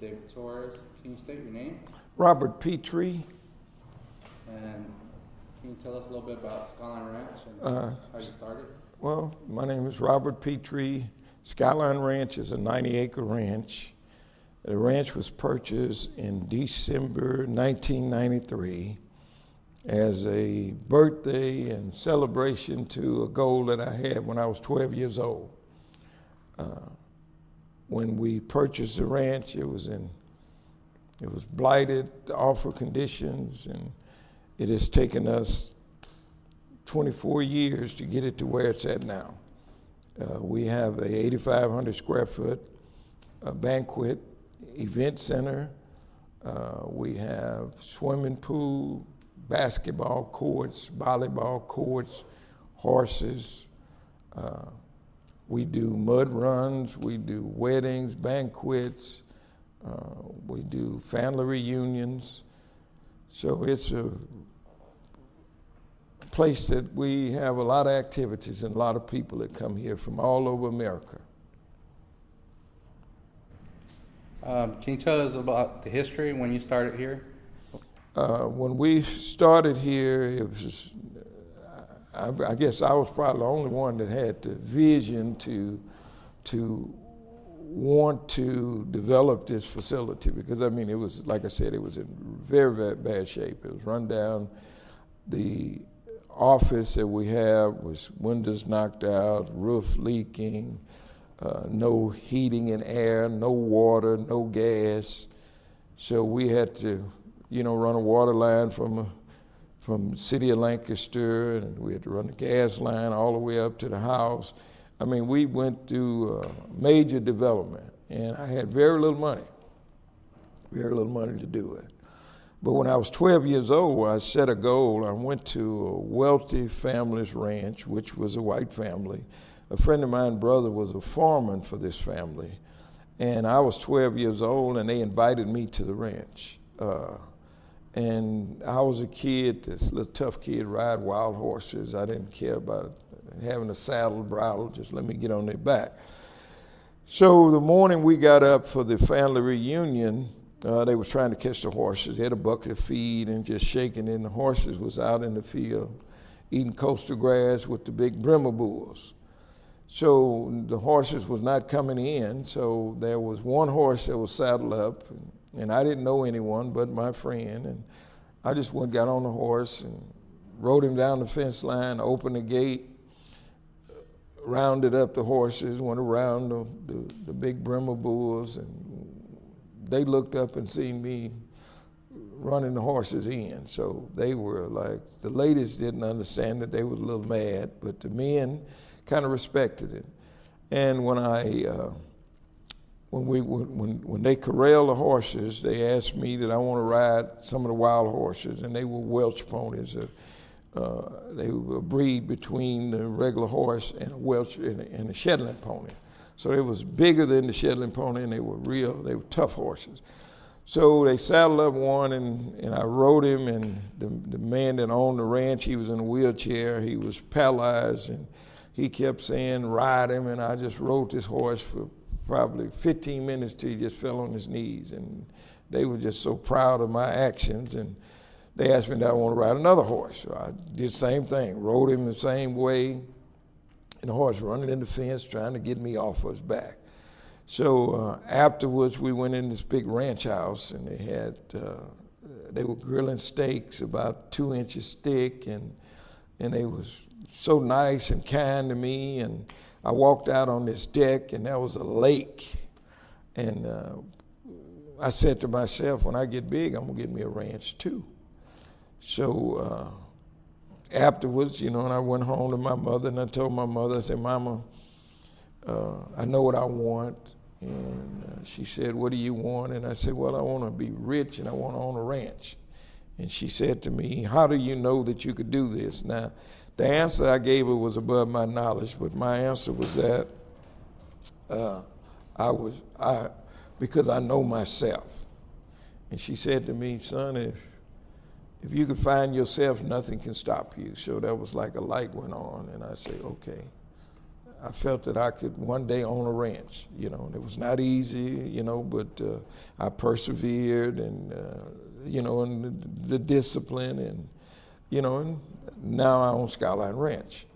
David Torres. Can you state your name? Robert Pitre. And can you tell us a little bit about Skyline Ranch and how you started? Well, my name is Robert Pitre. Skyline Ranch is a 90-acre ranch. The ranch was purchased in December 1993 as a birthday and celebration to a goal that I had when I was 12 years old. When we purchased the ranch, it was blighted, awful conditions, and it has taken us 24 years to get it to where it's at now. We have a 8,500 square foot banquet event center. We have swimming pool, basketball courts, volleyball courts, horses. We do mud runs, we do weddings, banquets, we do family reunions. So it's a place that we have a lot of activities and a lot of people that come here from all over America. Can you tell us about the history when you started here? When we started here, it was, I guess I was probably the only one that had the vision to want to develop this facility, because I mean, it was, like I said, it was in very, very bad shape. It was run down. The office that we have was windows knocked out, roof leaking, no heating and air, no water, no gas. So we had to, run a water line from the city of Lancaster, and we had to run the gas line all the way up to the house. I mean, we went through major development, and I had very little money to do it. But when I was 12 years old, I set a goal. I went to a wealthy family's ranch, which was a white family. A friend of mine's brother was a foreman for this family, and I was 12 years old, and they invited me to the ranch. And I was a kid, this little tough kid, ride wild horses. I didn't care about having a saddle, bridle, just let me get on their back. So the morning we got up for the family reunion, they were trying to catch the horses. They had a bucket of feed and just shaking it, and the horses was out in the field eating coastal grass with the big Bremer bulls. So the horses was not coming in, so there was one horse that was saddled up, and I didn't know anyone but my friend, and I just got on the horse and rode him down the fence line, opened the gate, rounded up the horses, went around the big Bremer bulls, and they looked up and seen me running the horses in. So they were like, the ladies didn't understand it, they were a little mad, but the men kind of respected it. And when when they corralled the horses, they asked me that I want to ride some of the wild horses, and they were Welsh ponies. They were a breed between the regular horse and a Welsh and a Shetland pony. So they was bigger than the Shetland pony, and they were tough horses. So they saddled up one, and I rode him, and the man that owned the ranch, he was in a wheelchair, he was paralyzed, and he kept saying, ride him, and I just rode this horse for probably 15 minutes till he just fell on his knees, and they were just so proud of my actions, and they asked me that I want to ride another horse. So I did the same thing, rode him the same way, and the horse running in the fence trying to get me off of his back. So afterwards, we went in this big ranch house, and they were grilling steaks about 2 inches thick, and they was so nice and kind to me. And I walked out on this deck, and there was a lake, and I said to myself, when I get big, I'm gonna get me a ranch too. So afterwards, and I went home to my mother, and I told my mother, I said, Mama, I know what I want. And she said, what do you want? And I said, well, I want to be rich, and I want to own a ranch. And she said to me, how do you know that you could do this? Now, the answer I gave her was above my knowledge, but my answer was that because I know myself. And she said to me, son, if you can find yourself, nothing can stop you. So that was like a light went on, and I said, okay, I felt that I could one day own a ranch. You know, and it was not easy, you know, but I persevered, and you know, and the discipline, and you know, and now I own Skyline Ranch.